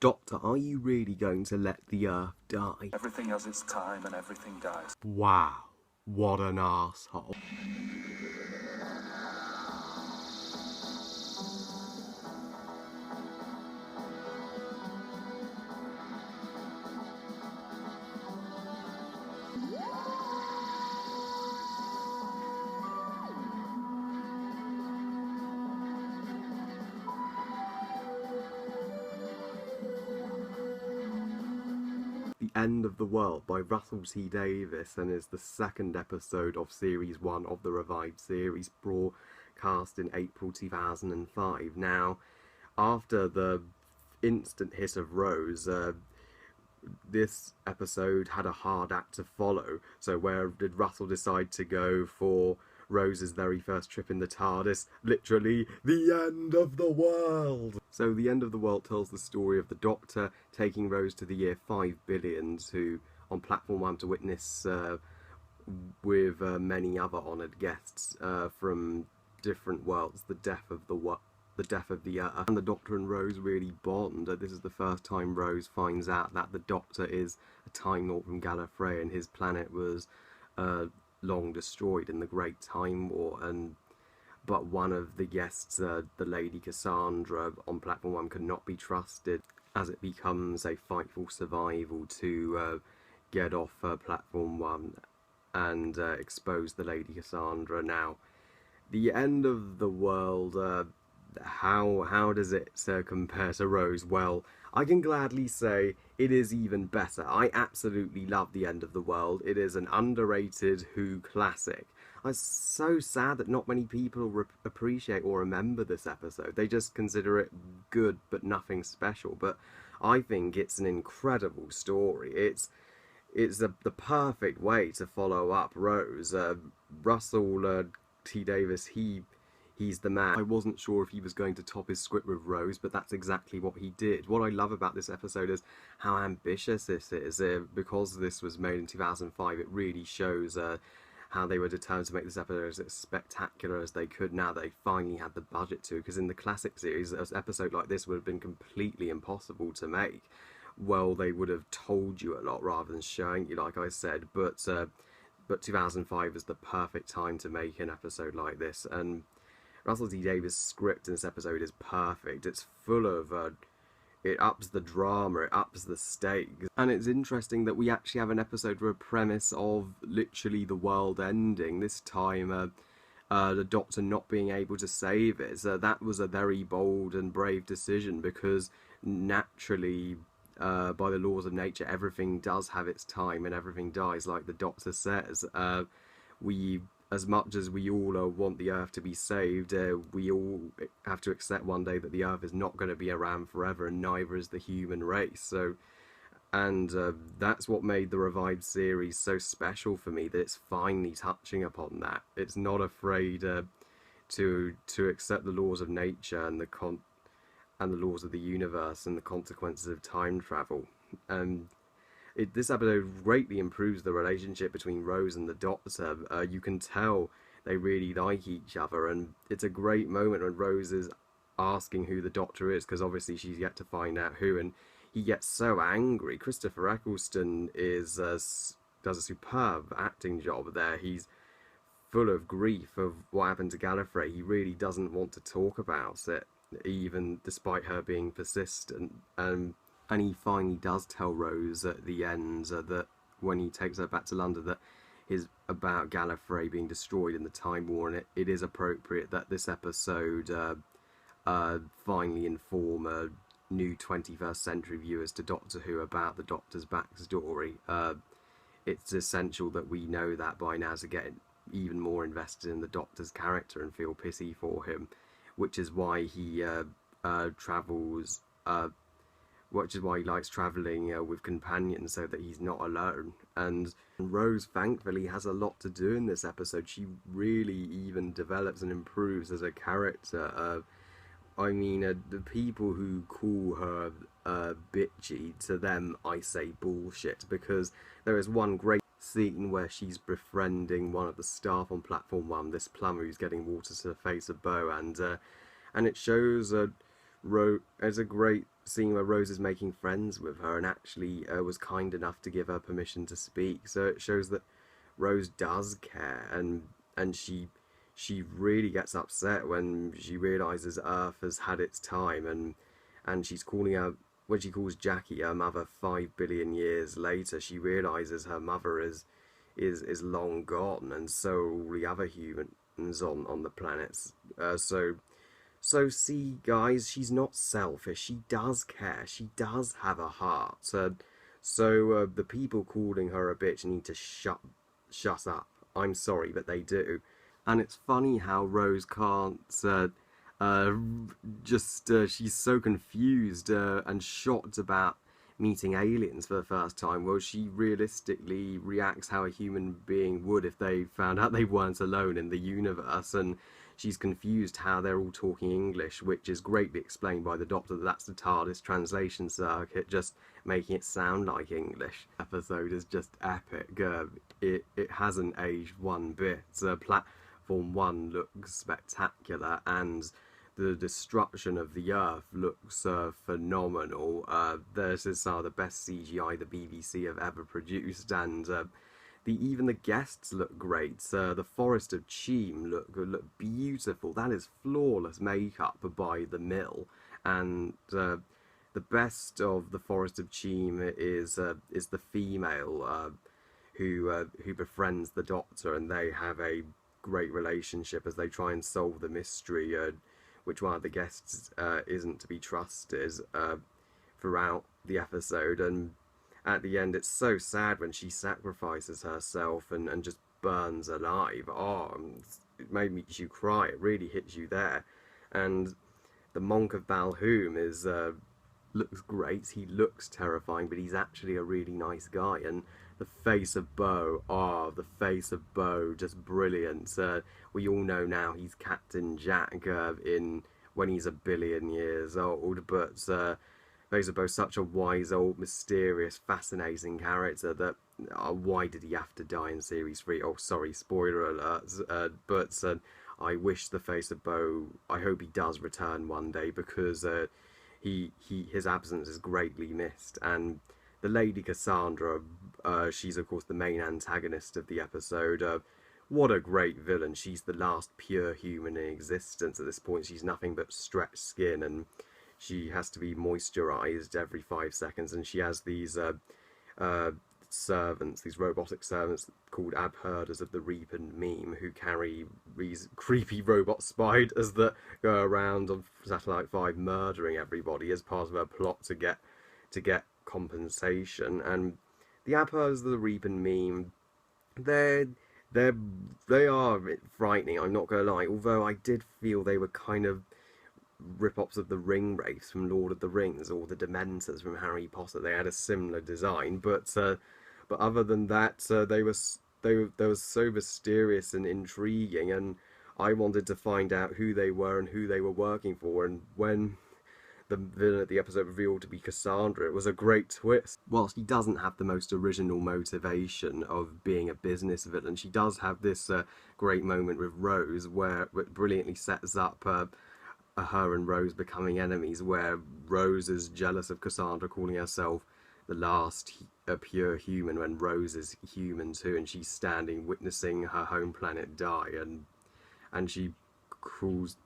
Doctor, are you really going to let the Earth die? Everything has its time and everything dies. Wow, what an arsehole. The End of the World by Russell T Davies, and is the second episode of Series 1 of the revived series, broadcast in April 2005. Now, after the instant hit of Rose, this episode had a hard act to follow. So where did Russell decide to go for Rose's very first trip in the TARDIS? Literally, the end of the world! So The End of the World tells the story of the Doctor taking Rose to the year 5 billion on Platform 1 to witness with many other honoured guests from different worlds the death of the Earth. And the Doctor and Rose really bond. This is the first time Rose finds out that the Doctor is a Time Lord from Gallifrey and his planet was long destroyed in the Great Time War. But one of the guests, the Lady Cassandra on Platform 1, could not be trusted, as it becomes a fight for survival to get off Platform 1 and expose the Lady Cassandra. Now, The End of the World, how does it compare to Rose? Well, I can gladly say it is even better. I absolutely love The End of the World. It is an underrated Who classic. I'm so sad that not many people appreciate or remember this episode. They just consider it good but nothing special. But I think it's an incredible story. It's the perfect way to follow up Rose. Russell T Davies, he's the man. I wasn't sure if he was going to top his script with Rose, but that's exactly what he did. What I love about this episode is how ambitious this is. Because this was made in 2005, it really shows how they were determined to make this episode as spectacular as they could. Now they finally had the budget to, because in the classic series, an episode like this would have been completely impossible to make. Well, they would have told you a lot rather than showing you, like I said, but 2005 is the perfect time to make an episode like this, and Russell T Davies' script in this episode is perfect. It's full of it ups the drama, it ups the stakes. And it's interesting that we actually have an episode with a premise of literally the world ending. This time, the Doctor not being able to save it. So that was a very bold and brave decision, because naturally, by the laws of nature, everything does have its time and everything dies, like the Doctor says. As much as we all want the Earth to be saved, we all have to accept one day that the Earth is not going to be around forever, and neither is the human race. So, and that's what made the revived series so special for me, that it's finally touching upon that. It's not afraid to accept the laws of nature and the laws of the universe and the consequences of time travel. This episode greatly improves the relationship between Rose and the Doctor. You can tell they really like each other, and it's a great moment when Rose is asking who the Doctor is, because obviously she's yet to find out who, and he gets so angry. Christopher Eccleston does a superb acting job there. He's full of grief of what happened to Gallifrey. He really doesn't want to talk about it, even despite her being persistent. And he finally does tell Rose at the end that when he takes her back to London, that is about Gallifrey being destroyed in the Time War, and it is appropriate that this episode finally inform new 21st century viewers to Doctor Who about the Doctor's backstory. It's essential that we know that by now to get even more invested in the Doctor's character and feel pity for him, which is why he travels. Which is why he likes travelling with companions, so that he's not alone. And Rose, thankfully, has a lot to do in this episode. She really even develops and improves as a character. The people who call her bitchy, to them I say bullshit, because there is one great scene where she's befriending one of the staff on Platform 1, this plumber who's getting water to the face of Bo, and it shows It's a great scene where Rose is making friends with her and actually was kind enough to give her permission to speak. So it shows that Rose does care, and she really gets upset when she realizes Earth has had its time, and she's calling her, when she calls Jackie her mother 5 billion years later, she realizes her mother is long gone, and so are all the other humans on the planets. See, guys, she's not selfish. She does care. She does have a heart. The people calling her a bitch need to shut up. I'm sorry, but they do. And it's funny how Rose can't uh, she's so confused and shocked about meeting aliens for the first time. Well, she realistically reacts how a human being would if they found out they weren't alone in the universe, and she's confused how they're all talking English, which is greatly explained by the Doctor that that's the TARDIS translation circuit, just making it sound like English. Episode is just epic. It hasn't aged one bit. Platform 1 looks spectacular, and the destruction of the Earth looks phenomenal. This is some of the best CGI the BBC have ever produced, and even the guests look great. The Forest of Cheam look beautiful. That is flawless makeup by the Mill, and the best of the Forest of Cheam is the female who befriends the Doctor, and they have a great relationship as they try and solve the mystery. Which one of the guests isn't to be trusted throughout the episode, and at the end it's so sad when she sacrifices herself and just burns alive. It made you cry. It really hits you there. And the Monk of Balhoum looks great. He looks terrifying, but he's actually a really nice guy. And the face of the face of Bo, just brilliant. We all know now he's Captain Jack when he's 1 billion years old, but face of Bo's such a wise, old, mysterious, fascinating character that why did he have to die in Series 3? Oh, sorry, spoiler alerts. I wish the face of Bo, I hope he does return one day, because his absence is greatly missed. And the Lady Cassandra, she's of course the main antagonist of the episode. What a great villain. She's the last pure human in existence at this point. She's nothing but stretched skin, and she has to be moisturized every 5 seconds, and she has these servants, these robotic servants called Abherders of the Reaping Meme, who carry these creepy robot spiders that go around on Satellite 5 murdering everybody as part of her plot to get compensation. And the Abherders of the Reaping Meme, they are a bit frightening, I'm not gonna lie, although I did feel they were kind of rip-offs of the Ring Wraiths from Lord of the Rings, or the Dementors from Harry Potter. They had a similar design, but other than that, they were so mysterious and intriguing, and I wanted to find out who they were and who they were working for. And when the villain of the episode revealed to be Cassandra, it was a great twist. Whilst he doesn't have the most original motivation of being a business villain, she does have this great moment with Rose where it brilliantly sets up her and Rose becoming enemies, where Rose is jealous of Cassandra calling herself the last pure human when Rose is human too, and she's standing witnessing her home planet die, and she calls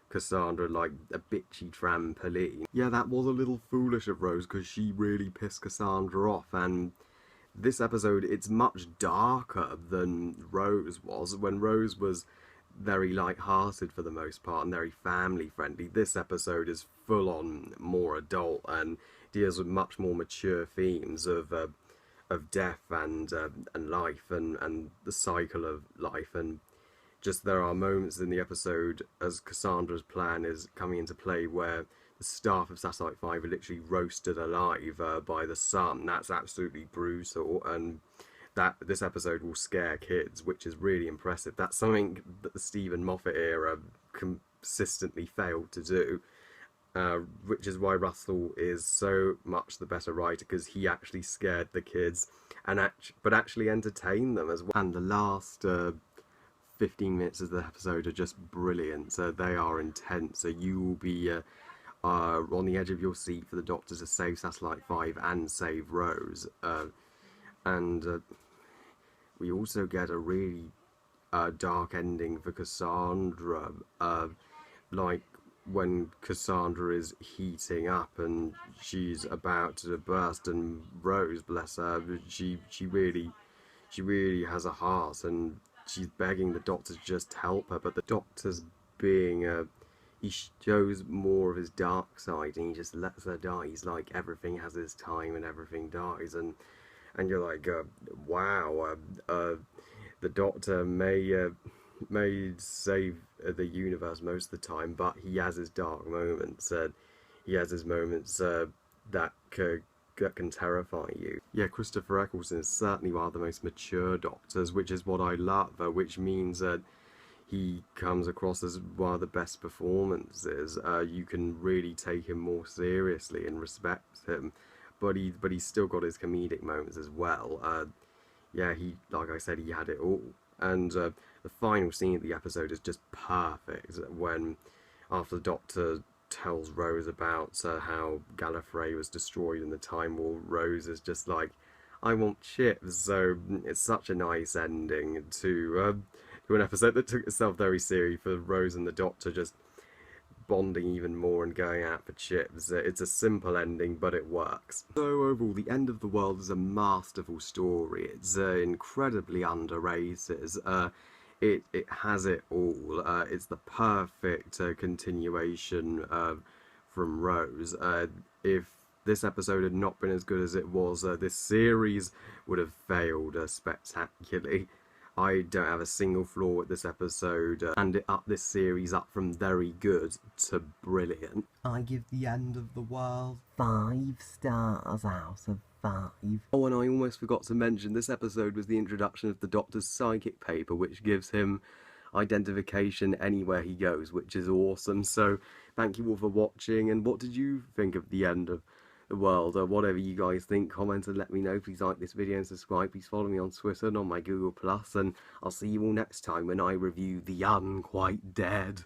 Cassandra like a bitchy trampoline. Yeah, that was a little foolish of Rose, because she really pissed Cassandra off. And this episode, it's much darker than Rose was. When Rose was very light-hearted for the most part and very family-friendly, this episode is full-on more adult and deals with much more mature themes of death and life and the cycle of life. And just there are moments in the episode as Cassandra's plan is coming into play where the staff of Satellite 5 are literally roasted alive by the sun. That's absolutely brutal, and that this episode will scare kids, which is really impressive. That's something that the Stephen Moffat era consistently failed to do, which is why Russell is so much the better writer, because he actually scared the kids but actually entertained them as well. And the last 15 minutes of the episode are just brilliant. They are intense. So you will be on the edge of your seat for the Doctor to save Satellite 5 and save Rose. And we also get a really dark ending for Cassandra, like when Cassandra is heating up and she's about to burst, and Rose, bless her, she really has a heart, and she's begging the Doctor to just help her, but the Doctor's being he shows more of his dark side, and he just lets her die. He's like, everything has its time and everything dies, and you're like, wow, the Doctor may save the universe most of the time, but he has his dark moments. He has his moments that can terrify you. Yeah, Christopher Eccleston is certainly one of the most mature Doctors, which is what I love, which means that he comes across as one of the best performances. You can really take him more seriously and respect him, but he's still got his comedic moments as well. Yeah, like I said, he had it all. And the final scene of the episode is just perfect, when after the Doctor tells Rose about how Gallifrey was destroyed in the Time War, Rose is just like, I want chips. So it's such a nice ending to an episode that took itself very seriously, for Rose and the Doctor just bonding even more and going out for chips. It's a simple ending, but it works. So overall, The End of the World is a masterful story. It's incredibly underrated. It has it all. It's the perfect continuation from Rose. If this episode had not been as good as it was, this series would have failed spectacularly. I don't have a single flaw with this episode, and it up this series up from very good to brilliant. I give The End of the World 5 stars out of 5. Oh, and I almost forgot to mention, this episode was the introduction of the Doctor's psychic paper, which gives him identification anywhere he goes, which is awesome. So thank you all for watching, and what did you think of The End of the World? Whatever you guys think, comment and let me know. Please like this video and subscribe. Please follow me on Twitter and on my Google+, and I'll see you all next time when I review The Unquite Dead.